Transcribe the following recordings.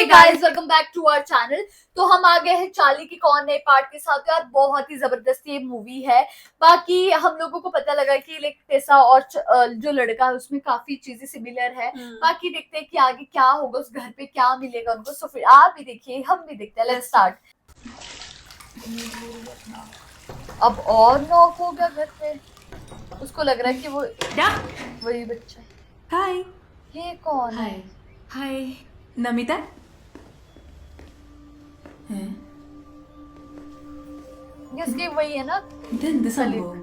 Guys welcome back to our channel. तो हम आ गए हैं चार्ली की कौन नए पार्ट के साथ। यार बहुत ही जबरदस्त ये मूवी है। बाकी हम लोगों को पता लगा कि लाइक टेसा और जो लड़का है उसमें काफी चीजें सिमिलर है। बाकी देखते हैं कि आगे क्या होगा, उस घर पे क्या मिलेगा उनको। सो फिर आप भी देखिए, हम भी देखते हैं। Let's start. अब और नॉक हो गया घर पे। उसको लग रहा है कि वो वही बच्चा। हाय, ये कौन है? हाय നമിത. इसके वही है ना। ഇതെന്ത് സംഭവം?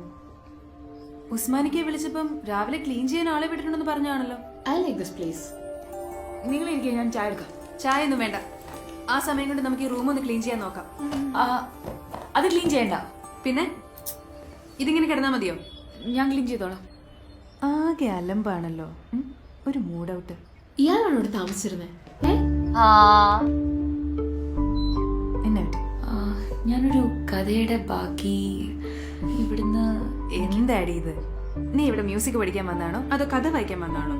ഉസ്മാനിക്കെ വിളിച്ചപ്പം രാവിലെ ക്ലീൻ ചെയ്യാൻ ആളെ വിട്ടിട്ടുണ്ടെന്ന് പറഞ്ഞാണല്ലോ. I like this place. നിങ്ങൾ ഇരിക്കുക, ഞാൻ ചായ എടുക്കാം. ചായ ഒന്നും വേണ്ട. ആ സമയം കൊണ്ട് നമുക്ക് ഈ റൂം ഒന്ന് ക്ലീൻ ചെയ്യാൻ നോക്കാം. അത് ക്ലീൻ ചെയ്യണ്ട. പിന്നെ ഇതിങ്ങനെ കിടന്നാ മതിയോ? ഞാൻ ക്ലീൻ ചെയ്തോളാം. ആകെ അലമ്പാണല്ലോ. ഒരു മൂഡ് ഔട്ട്. ഇയാളാണ് ഇവിടെ താമസിച്ചിരുന്നത്? എന്നെ ഞാനൊരു കഥയുടെ ബാക്കി ഇവിടുന്ന്. എന്താടി ഇത്? നീ ഇവിടെ മ്യൂസിക് പഠിക്കാൻ വന്നാണോ അതോ കഥ വായിക്കാൻ വന്നാണോ?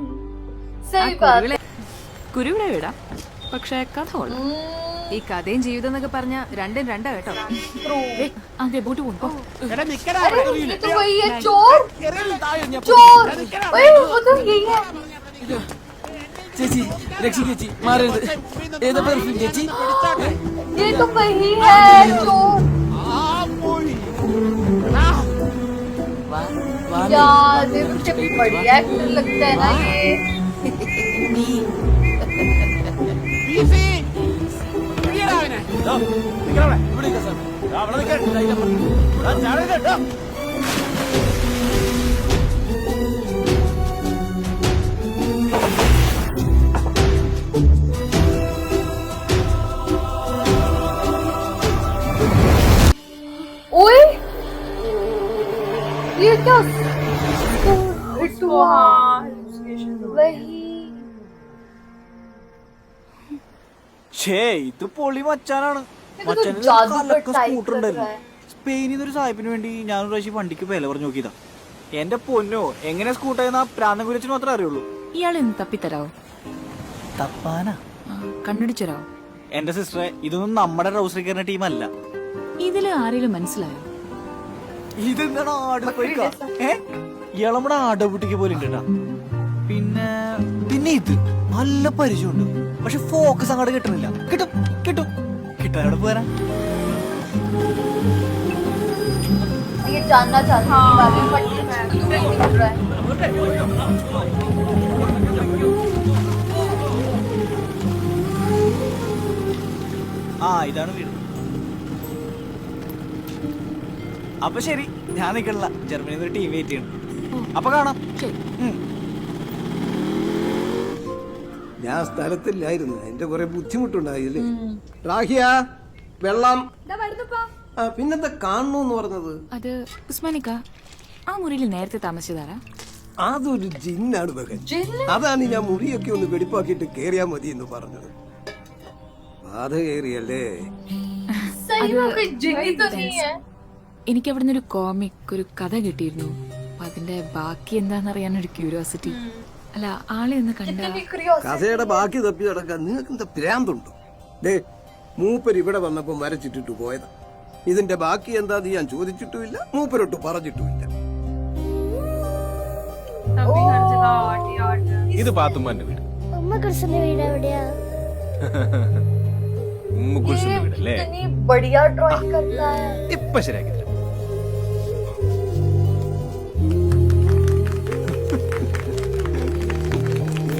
കുരുവിടെ വിടാം, പക്ഷെ കഥ കൊള്ളാം. ഈ കഥയും ജീവിതം എന്നൊക്കെ പറഞ്ഞ രണ്ടും രണ്ടാ കേട്ടോ. അതെ, ബോട്ട് പോകും. ചേച്ചി രക്ഷി, ചേച്ചി മാറരുത്. ഏതാ പെർഫ്യൂം ചേച്ചി? ये तो वही है चोर। यार ये मुझे बढ़िया एक्टर लगता है ना ये। ओए ये क्या? वही ഇത് പൊളി മച്ചാനാണ്. സ്കൂട്ടർ ഉണ്ടായിരുന്നു. സ്പെയിനിൽ നിന്നൊരു സാഹിബിന് വേണ്ടി ഞാനൊരു പ്രാവശ്യം വണ്ടിക്ക് വില പറഞ്ഞു നോക്കിയതാ. എന്റെ പൊന്നോ, എങ്ങനെ സ്കൂട്ടായെന്ന് ആ പ്രാന്തം കുരിച്ചിന് മാത്രമേ അറിയുള്ളൂ. ഇയാളെ ഒന്ന് തപ്പിത്തരാവോ? തപ്പാനാ? കണ്ടുപിടിച്ചരാവോ? എന്റെ സിസ്റ്ററെ, ഇതൊന്നും നമ്മുടെ റൗസറി കയറുന്ന ടീമല്ല. ഇതില് ആരെങ്കിലും മനസ്സിലായോ? ഇതെന്താണ് ആടുപൊരിക്ക? ഇയാൾ നമ്മുടെ ആടകുട്ടിക്ക് പോലെ ഉണ്ട്. പിന്നെ പിന്നെ ഇത് നല്ല പരിചയമുണ്ട്, പക്ഷെ ഫോക്കസ് അങ്ങോട്ട് കിട്ടുന്നില്ല. കിട്ടും കിട്ടും കിട്ടാൻ അവിടെ പോരാ. ये जानना चाहती हूँ बारे में, बट नहीं मिल रहा है। ആ ഇതാണ് വീട്. അപ്പൊ ശരി, ഞാൻ നിൽക്കണില്ല. ജർമ്മനിയിൽ നിന്ന് ഒരു ടീം വെയിറ്റ് ചെയ്യണം. അപ്പൊ കാണാം. ഞാൻ സ്ഥലത്തില്ലായിരുന്നു, എന്റെ കുറെ ബുദ്ധിമുട്ടുണ്ടായില്ലേ. റാഹിയ, വെള്ളം. പിന്നെന്താ കാണണോന്ന് പറഞ്ഞത്? അത് ഉസ്മാനിക്ക, ആ മുറിയിൽ നേരത്തെ താമസിച്ചതാരാ? അതൊരു ജിന്നാണ് മകൻ. അതാണ് ഞാൻ മുറിയൊക്കെ ഒന്ന് വെടിപ്പാക്കിയിട്ട് കേറിയാ മതി എന്ന് പറഞ്ഞത്. ബാധ കേറിയല്ലേ? എനിക്ക് അവിടുന്ന് ഒരു കോമിക്, ഒരു കഥ കിട്ടിയിരുന്നു. അപ്പൊ അതിന്റെ ബാക്കി എന്താണെന്നറിയാനൊരു ക്യൂരിയോസിറ്റി. അല്ല, ആളെ ഒന്ന് കണ്ട. കഥയുടെ ബാക്കി തപ്പി നടക്കാൻ നിങ്ങൾക്ക് എന്താ പ്രാന്തുണ്ടോ? ദേ, മൂപ്പര് ഇവിടെ വന്നപ്പോ വരച്ചിട്ടിട്ട് പോയതാ. ഇതിന്റെ ബാക്കി എന്താന്ന് ഞാൻ ചോദിച്ചിട്ടുമില്ല, മൂപ്പരോട്ട് പറഞ്ഞിട്ടുമില്ല. ഇത് പാത്തുമ്മാന്റെ വീട്. उम्मकुल्सुम വീട് എവിടെയാ? ഉമ്മുകുൽസുമിന്റെ വീടല്ലേ? इतनी बढ़िया ड्राइंग करता है. ഇപ്പൊ ശരിയാക്കി തരാം.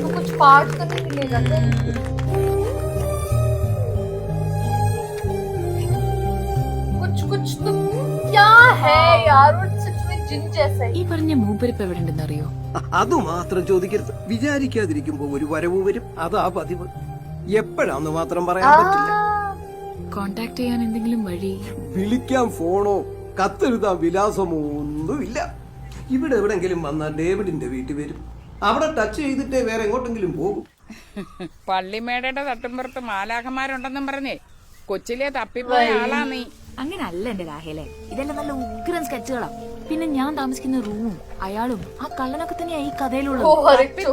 तो कुछ पार्ट तो नहीं मिलेगा क्या? कुछ कुछ तो क्या है यार, वो सच में जिन जैसा ही. ഈ പറഞ്ഞ മൂപ്പരിപ്പ് എവിടെ ഉണ്ടെന്ന് അറിയോ? അത് മാത്രം ചോദിക്കരുത്. വിചാരിക്കാതിരിക്കുമ്പോ ഒരു വരവ് വരും, അതാ പതിവ്. എപ്പോഴാന്ന് മാത്രം പറയാൻ പറ്റില്ല. കോണ്ടാക്ട് ചെയ്യാൻ എന്തെങ്കിലും വഴി? വിളിക്കാൻ ഫോണോ കത്തെഴുതാൻ വിലാസമോ ഒന്നുമില്ല. ഇവിടെ എവിടെങ്കിലും വന്നാൽ ഡേവിഡിന്റെ വീട്ടിൽ വരും. അവിടെ ടച്ച് ചെയ്തിട്ടേ വേറെ എങ്ങോട്ടെങ്കിലും പോകും. പള്ളിമേടയുടെ തട്ടുമ്പുറത്ത് മാലാഖമാരുണ്ടെന്നും പറഞ്ഞേ കൊച്ചിലെ തപ്പിപ്പോയ ആളാ നീ. അങ്ങനെ അല്ല എന്റെ രാഹേലെ, ഇതെല്ലാം നല്ല ഉഗ്രൻ സ്കെച്ചുകളാ. പിന്നെ ഞാൻ താമസിക്കുന്ന റൂമും അയാളും ആ കള്ളനൊക്കെ തന്നെയാ ഈ കഥയിലുള്ളത്.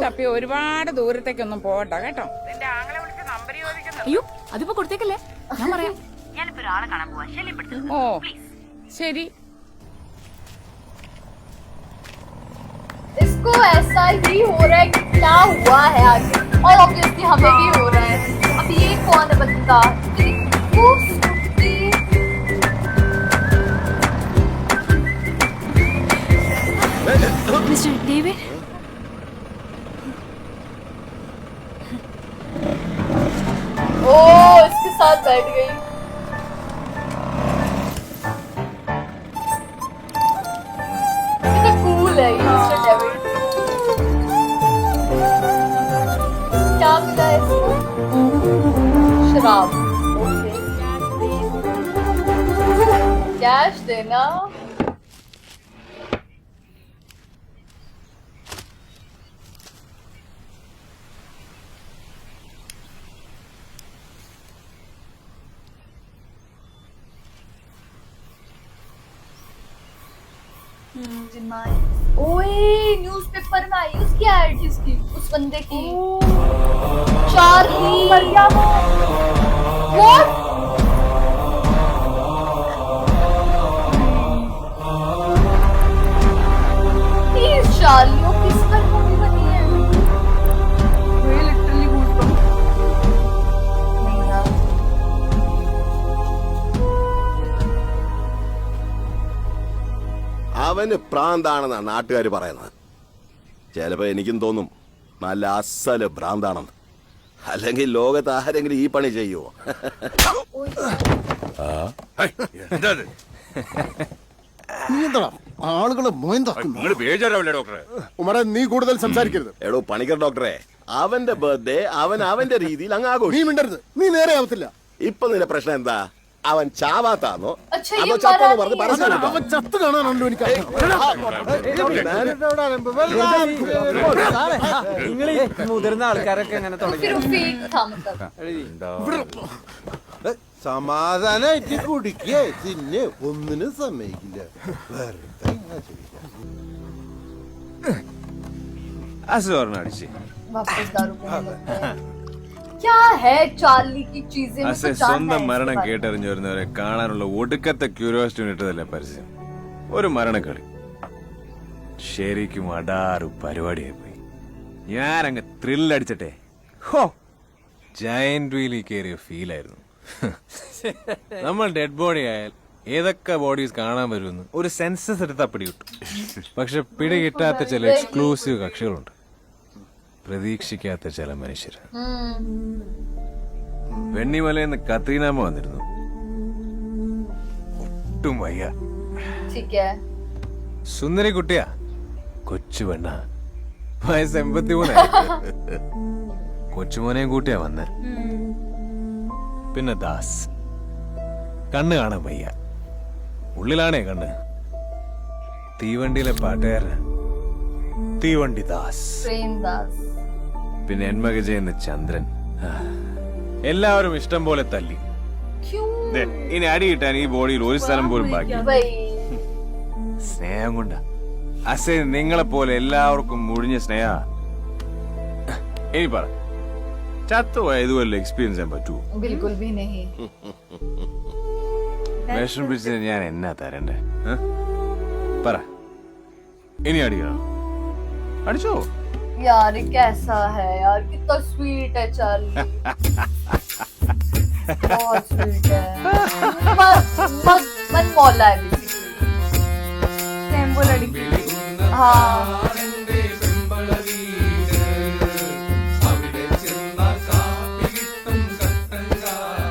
തപ്പി ഒരുപാട് ദൂരത്തേക്കൊന്നും പോകണ്ട കേട്ടോ. നിന്റെ ആങ്ങളെ വിളിച്ച് നമ്പർ ചോദിക്കുന്ന അയ്യോ അതിപ്പോ കൊടുത്തേക്കല്ലേ, ഞാൻ പറയാം. ഓ ശരി. इसको ऐसा ही हो रहा है कि क्या हुआ है आगे, और ऑब्वियसली हमें भी हो रहा है. अब ये कौन है बंदा? മിസ്റ്റർ ഡേവിഡ്, ओ इसके साथ बैठ गई. कितना कूल है ये मिस्टर डेविड. क्या मिला है इसको? शराब. ओके, कैश देना. ओए न्यूज़पेपर में आई उसकी एड, किसकी? उस बंदे की. चार्ली. व्हाट? प्लीज चार्ली, वो किस पर मूवी बनी है? ये लिटरली गूज़बम्प. नहीं यार. അവന് ഭ്രാന്താണെന്നാണ് നാട്ടുകാർ പറയുന്നത്. ചിലപ്പോ എനിക്കും തോന്നും നല്ല അസല് ഭ്രാന്താണെന്ന്. അല്ലെങ്കിൽ ലോകത്ത് ആരെങ്കിലും ഈ പണി ചെയ്യുവോ? നീ എന്താ ആളുകളെ ഉമറെ, നീ കൂടുതൽ സംസാരിക്കരുത്. എടോ പണിക്കർ ഡോക്ടറെ, അവന്റെ ബർത്ത്ഡേ അവൻ അവന്റെ രീതിയിൽ അങ്ങ് നീ ആഘോഷിക്കും. മിണ്ടരുത്, നീ നേരെ ആവത്തില്ല. ഇപ്പൊ നിന്റെ പ്രശ്നം എന്താ? അവൻ ചാവാത്താന്നോ अच्छा ये അതോ ചത്തോന്ന് പറഞ്ഞ് मरा പരസ്യം അവൻ ചത്ത് കാണാനുണ്ടോ എനിക്ക്? നിങ്ങൾ മുതിർന്ന ആൾക്കാരൊക്കെ എങ്ങനെ തുടങ്ങി? फिर वो फेक था मतलब. സമാധാനായിട്ട് കുടിക്കേ തിന്നെ ഒന്നിനും സമ്മതിക്കില്ല. അടിച്ച് वापस दारू पीने लगता है. क्या है चार्ली की चीजें? मुझे അസെ जानना സ്വന്തം है മരണം इसके बारे में. കേട്ടറിഞ്ഞു വരുന്നവരെ കാണാനുള്ള ഒടുക്കത്തെ ക്യൂരിയോസിറ്റി ഇട്ടതല്ലേ പരസ്യം. ഒരു മരണക്കളി ശരിക്കും അടാറ് പരിപാടിയായി പോയി. ഞാനങ്ങ് ത്രില്ലടിച്ചിട്ടെ ഹോ ജയന്റ് വീലിൽ കയറിയ ഫീലായിരുന്നു. നമ്മൾ ഡെഡ് ബോഡി ആയാൽ ഏതൊക്കെ ബോഡീസ് കാണാൻ വരുമെന്ന് ഒരു സെൻസസ് എടുത്താൽ പിടികിട്ടും. പക്ഷെ പിടി കിട്ടാത്ത ചില എക്സ്ക്ലൂസീവ് കക്ഷികളുണ്ട്, പ്രതീക്ഷിക്കാത്ത ചില മനുഷ്യർ. വെണ്ണിമലയെന്ന് കത്രീനാമ വന്നിരുന്നു. ഒട്ടും വയ്യ, ठीक है. സുന്ദരി കുട്ടിയാ, കൊച്ചു പെണ്ണ, വയസ്സ് 83. കൊച്ചുമോനെയും കൂട്ടിയാ വന്ന്. പിന്നെ ദാസ്, കണ്ണ് കാണാൻ വയ്യ, ഉള്ളിലാണേ കണ്ണ്. തീവണ്ടിയിലെ പാട്ടുകാരന് തീവണ്ടി ദാസ്. प्रेमदास. പിന്നെ എന്മകജയെന്ന് ചന്ദ്രൻ. എല്ലാവരും ഇഷ്ടം പോലെ തല്ലി. क्यों? ദേ, ഇനി അടി കിട്ടാൻ ഈ ബോഡിയിൽ ഒരു സ്ഥലം പോലും ബാക്കി. वही. സ്നേഹം കൊണ്ടാ അസേ, നിങ്ങളെ പോലെ എല്ലാവർക്കും മുഴിഞ്ഞ സ്നേഹ. ഇനി പറ, ചത്തുപോയ ഇതുവല്ല എക്സ്പീരിയൻസ് ചെയ്യാൻ പറ്റുമോ? बिल्कुल भी नहीं. വിഷമിപ്പിച്ചത് ഞാൻ എന്നാ തരണ്ടേ? പറ, ഇനി അടിക്കണം. അടിച്ചോ? यार ये कैसा है यार, कितना स्वीट है चार्ली. बहुत स्वीट है. मन मौला है बेसिकली. सेम वो लड़की. हाँ.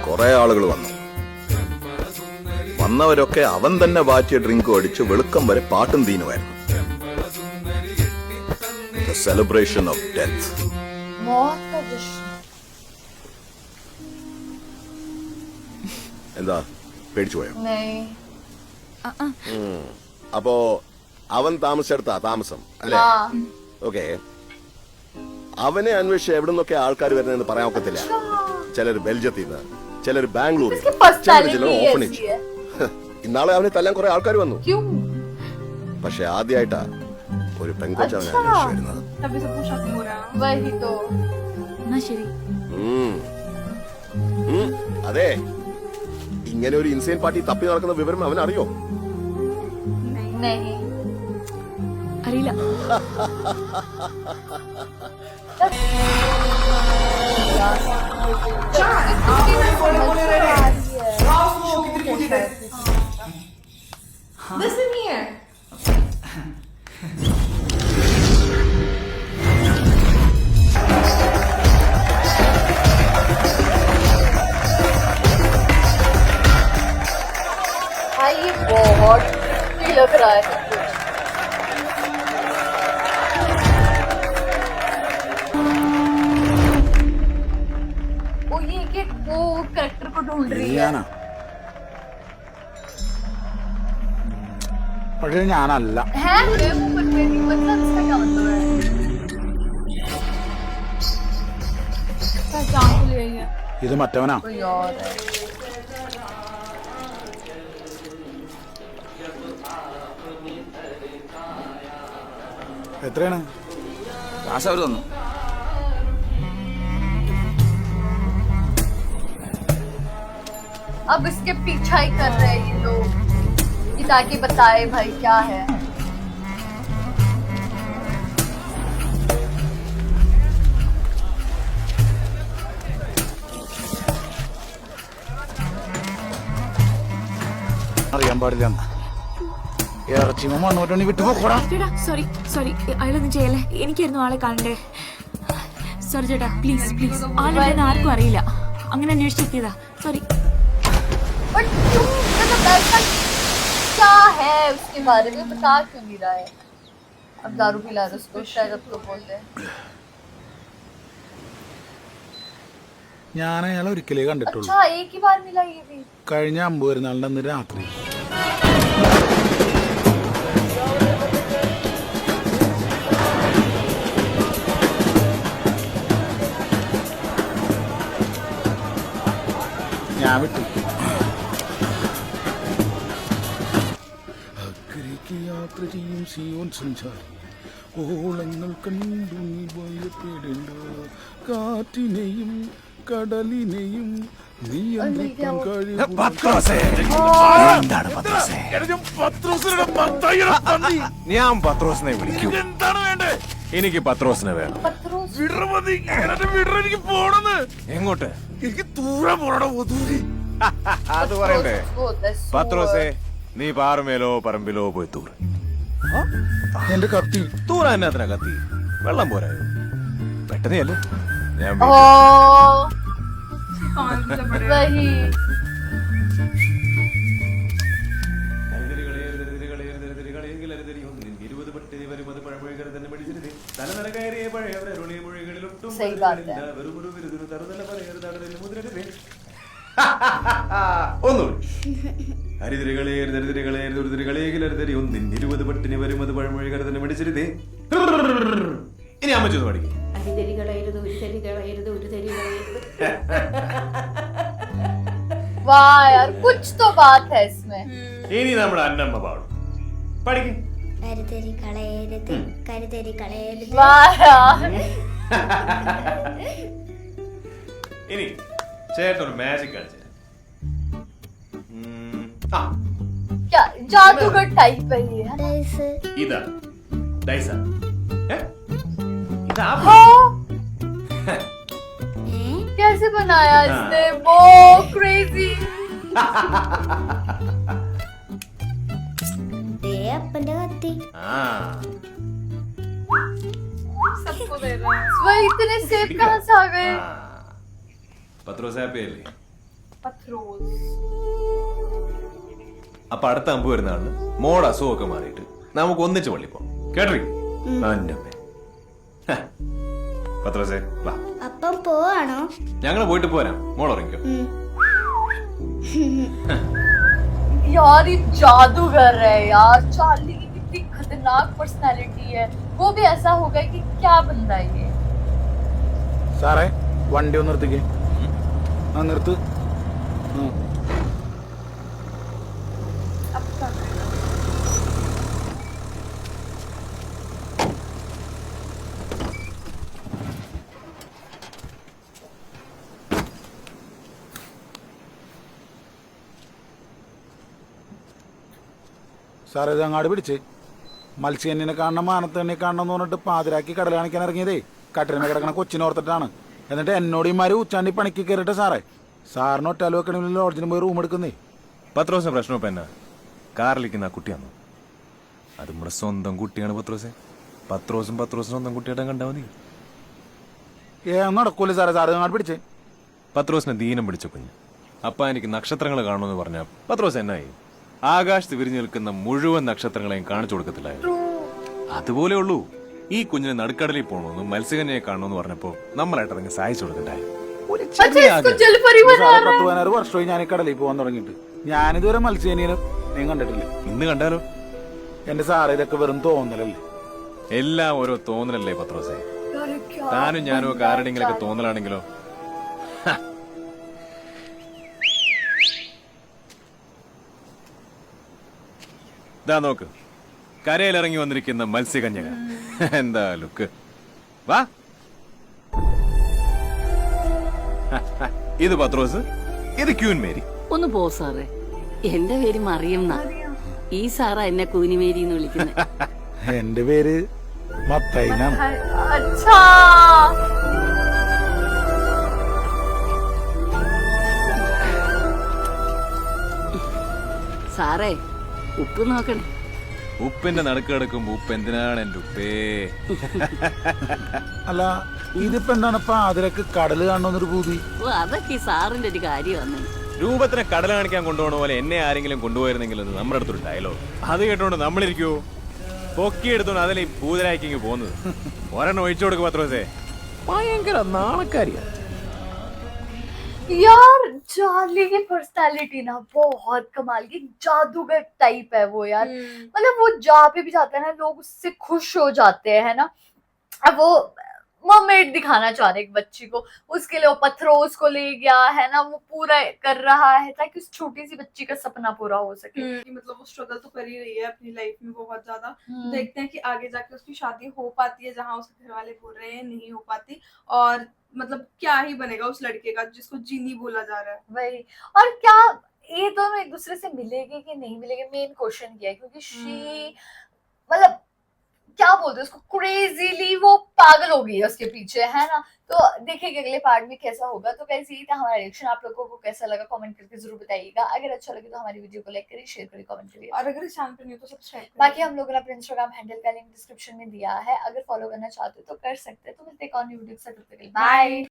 കുറെ ആളുകൾ വന്നു. വന്നവരൊക്കെ അവൻ തന്നെ വാറ്റിയ ഡ്രിങ്ക് അടിച്ച് വെളുക്കം വരെ പാട്ടും തീനുമായിരുന്നു. The celebration of death. मौत का जश्न. എന്താ പേടിച്ചു പോയോ? नहीं. അപ്പോ അവൻ താമസിച്ചെടുത്താ താമസം അല്ലേ? हाँ. ഓക്കെ. അവനെ അന്വേഷിച്ച് എവിടെ നിന്നൊക്കെ ആൾക്കാർ വരുന്നതെന്ന് പറയാൻ ഒക്കത്തില്ല. ചിലർ ബെൽജിയത്തിൽ നിന്ന്, ചിലർ ബാംഗ്ലൂരിൽ, इसकी पर्सनालिटी ചിലർ ऐसी ഓഫനേജ്. है. ഇന്നാളെ അവനെ തല്ലാൻ കുറെ ആൾക്കാർ വന്നു. क्यों? പക്ഷെ ആദ്യമായിട്ടാ ഒരു പെൺകൊച്ച് അവനെ അന്വേഷിച്ച് വരുന്നത്. वही तो. എന്നാ ശരി. അതെ, ഇങ്ങനെ ഒരു ഇൻസൈൻ പാർട്ടി തപ്പി നടക്കുന്ന വിവരം അവൻ അറിയോ? नहीं അറിയില്ല. Listen here. भाई ये बहुत ही लग रहा है सब कुछ. वो ये कि वो कैरेक्टर को ढूंढ रही है. പക്ഷെ ഞാനല്ല. है मतलब इसका क्या मतलब है? पहचान को ले लिया ഇത് മറ്റവനാ. कोई और है. എത്രയാണ്? കാശ് അവര് തന്നു. अब इसके पीछा ही कर रहे हैं ये लोग कि ताकि बताए भाई क्या है. അറിയാൻ പാടില്ല. ഇറച്ചി മണ്ണോട്ടണി വിട്ടു പോക്കോടാ. ചേട്ടാ സോറി സോറി, അയാളൊന്നും ചെയ്യല്ലേ. എനിക്കായിരുന്നു ആളെ കാണണ്ടേ. സോറി ചേട്ടാ, പ്ലീസ് പ്ലീസ്. ആളുണ്ടെന്ന് ആർക്കും അറിയില്ല. അങ്ങനെ അന്വേഷിച്ചെത്തിയതാ. സോറി. बट तुम मतलब ऐसा क्या है उसके बारे में बता क्यों नहीं रहा है? अब दारू पिला दो उसको शायद अब तो बोल दे. ഞാൻ അയാളെ ഒരിക്കലേ കണ്ടിട്ടുള്ളൂ. अच्छा एक ही बार मिला ये भी. കഴിഞ്ഞ 50 പെരുന്നാളിന്റെ അന്ന് രാത്രി. ഞാൻ വിട്ടു. അക്കരയ്ക്ക് യാത്ര ചെയ്യും സിയോൻ സഞ്ചാരി, ഓളങ്ങൾ കണ്ടു നീ ഭയപ്പെടേണ്ട, കാറ്റിനെയും കടലിനെയും നിയന്ത്രിക്കാൻ കഴിയും. ഞാൻ പത്രോസിനെ വിളിക്കൂ. എനിക്ക് പത്രോസിനെ വേണം. पत्थरों എങ്ങോട്ട്? എനിക്ക് ദൂരെ പോണോ? അത് പറയണ്ടേ? वो होता है പത്രോസേ, നീ പാറമേലോ പറമ്പിലോ പോയി തൂറ്. എന്റെ കത്തി. തൂറ എന്നാത്തിനാ കത്തി? വെള്ളം പോരായോ? പെട്ടെന്ന് അല്ലേ ഞാൻ ओ वही सही बात है. ഇനി അമ്മച്ചൊന്ന് പഠിക്കും. वाह यार कुछ तो बात है इसमें. ഇനി നമ്മുടെ അന്നമ്മ പാടും. പഠിക്കും. वाह यार. ഇനി ചേട്ടനൊരു മാജിക് കളിച്ചു. क्या जादूगर टाइप है ये. ഇതാ ഡൈസ. ഇതാ हाँ कैसे बनाया इसने? वो क्रेजी. सबको दे रहा है. वही इतने सेब कहाँ से आ गए? പത്രോസ് ഹാപ്പി അല്ലേ? पत्रोस. അപ്പൊ അടുത്ത അമ്പ് വരുന്നതാണ് മോടെ അസുഖമൊക്കെ മാറിയിട്ട് നമുക്ക് ഒന്നിച്ച് പള്ളി പോവാം. കേട്ടറി? പത്രോസേ വാ. അപ്പം പോവാണോ? ഞങ്ങള് പോയിട്ട് പോരാം. മോൾ ഉറങ്ങിക്കോ. यार ये जादूगर है यार. चार्ली की कितनी खतरनाक पर्सनालिटी है. वो भी ऐसा होगा कि क्या बंदा है ये. സാറേ വണ്ടി ഒന്ന് നിർത്തിക്കേ. ആ നിർത്ത്. अब क्या करें? സാറേ ഇത് അങ്ങാട് പിടിച്ച് മത്സ്യനെ കാണണം മാനത്തണ്ണി കാണണം എന്ന് പറഞ്ഞിട്ട് പാതിരാക്കി കടൽ കാണിക്കാൻ ഇറങ്ങിയതേ കട്ടിലിനെ കിടക്കണ കൊച്ചിനോർത്തിട്ടാണ്. എന്നിട്ട് എന്നോട് ഇമാര് ഉച്ചാണ്ടി പണിക്ക് കയറിയിട്ട് സാറേ സാറിന് ഒറ്റാൽ വെക്കണമെങ്കിൽ ലോഡ്ജിന് പോയി റൂം എടുക്കുന്നേ. പത്രോസിന്റെ പ്രശ്നം ഇപ്പൊ എന്നാ? കാറിലിരിക്കുന്ന ആ കുട്ടിയാണോ? അത് നമ്മുടെ സ്വന്തം കുട്ടിയാണ് പത്രോസെ. പത്രോസും സ്വന്തം കുട്ടിയായിട്ട് കണ്ടാൽ മതി. നടക്കൂല സാറേ, സാറ് അങ്ങാട് പിടിച്ചേ. പത്രോസിനെ ദീനം പിടിച്ച കുഞ്ഞ്. അപ്പ എനിക്ക് നക്ഷത്രങ്ങൾ കാണുമെന്ന് പറഞ്ഞ പത്രോസ് എന്നായി? ആകാശത്ത് വിരിഞ്ഞു നിൽക്കുന്ന മുഴുവൻ നക്ഷത്രങ്ങളെയും കാണിച്ചു കൊടുക്കത്തില്ലായിരുന്നു. അതുപോലെ ഉള്ളൂ ഈ കുഞ്ഞിനെ നടുക്കടലിൽ പോകണമെന്ന് മത്സ്യകന്യെ കാണണമെന്ന് പറഞ്ഞപ്പോ നമ്മളായിട്ട് ഇറങ്ങി സഹായിച്ചു കൊടുക്കണ്ടായി. अच्छा इसको जल परी बना रहा है। 16 വർഷമായി ഞാൻ ഈ കടലിൽ പോകാൻ തുടങ്ങിയിട്ട്. ഞാനിതുവരെ മത്സ്യനെ കണ്ടിട്ടില്ല. ഇന്ന് കണ്ടാലോ? എന്റെ സാറേ ഇതൊക്കെ വെറും തോന്നലല്ലേ? എല്ലാം ഓരോ തോന്നലല്ലേ പത്രോസെ? अरे क्या താനും ഞാനും ഒക്കെ ആരുടെങ്കിലൊക്കെ തോന്നലാണെങ്കിലോ? ദാ നോക്ക്, കരയിലിറങ്ങി വന്നിരിക്കുന്ന മത്സ്യകന്യക. എന്താ ലുക്ക്! വാ, ഇത് പത്രോസ്, ഇത് ക്യൂൻ മേരി. ഒന്ന് പോ സാറേ, എന്റെ പേര് മറിയം. ഈ സാറാ എന്നെ കൂനിമേരി എന്ന് വിളിക്കുന്നത്. എന്റെ പേര് മത്തായിനാണ്. अच्छा സാറേ ഉപ്പ് നോക്കണേ. ഉപ്പിന്റെ നടുക്ക് കിടക്കുമ്പോ ഉപ്പ് എന്തിനാണ് എന്റെ ഉപ്പേ? അല്ല ഇതിപ്പോ എന്താണ് പാതിരക്ക് കടല് കാണണമെന്നൊരു പൂതി? ഓ അതൊക്കെ ഈ സാറിന്റെ ഒരു കാര്യമാണ്. രൂപത്തിനെ കടല കാണിക്കാൻ കൊണ്ടുപോകണ പോലെ എന്നെ ആരെങ്കിലും കൊണ്ടുപോയിരുന്നെങ്കിൽ അത് നമ്മുടെ അടുത്തൊരു ഡയലോഗ്. അത് കേട്ടോണ്ട് നമ്മളിരിക്കുവോ? പൊക്കിയെടുത്തോണ്ട് അതിലെ പൂതരായിക്കിങ് പോകുന്നത്. ഒരെണ്ണം ഒഴിച്ചു കൊടുക്കും പത്രോസേ. ഭയങ്കര നാണക്കാരിയാ. यार चार्ली की पर्सनालिटी ना बहुत कमाल की, जादूगर टाइप है वो यार। मतलब वो जहाँ पे भी जाता है ना लोग उससे खुश हो जाते हैं, है ना। अब वो मर्मेड दिखाना चाह रहे एक बच्ची को, उसके लिए वो पत्थरोस को ले गया है ना, वो पूरा कर रहा है ताकि उस छोटी सी बच्ची का सपना पूरा हो सके। मतलब वो स्ट्रगल तो कर ही रही है अपनी लाइफ में बहुत ज्यादा। देखते हैं कि आगे जाके उसकी शादी हो पाती है जहाँ उसके घर वाले बोल रहे हैं नहीं हो पाती, और मतलब क्या ही बनेगा उस लड़के का जिसको जीनी बोला जा रहा है। वही, और क्या ये दोनों एक दूसरे से मिलेंगे कि नहीं मिलेंगे, मेन क्वेश्चन किया है। क्योंकि शी मतलब क्या बोलते हैं उसको, क्रेजीली वो पागल हो गई है उसके पीछे, है ना। तो देखिएगा अगले पार्ट में कैसा होगा। तो कैसे ही था हमारा रिएक्शन, आप लोगों को कैसा लगा कमेंट करके जरूर बताइएगा। अगर अच्छा लगे तो हमारी वीडियो को लाइक करिए, शेयर करिए, कमेंट करिए। और अगर इस चैनल पर नहीं हो तो सब्सक्राइब करिए। बाकी हम लोगों ने अपने इंस्टाग्राम हैंडल का लिंक डिस्क्रिप्शन में दिया है, अगर फॉलो करना चाहते हो तो कर सकते हैं। तो मिलते हैं एक और न्यू वीडियो के साथ, तब तक के लिए बाय।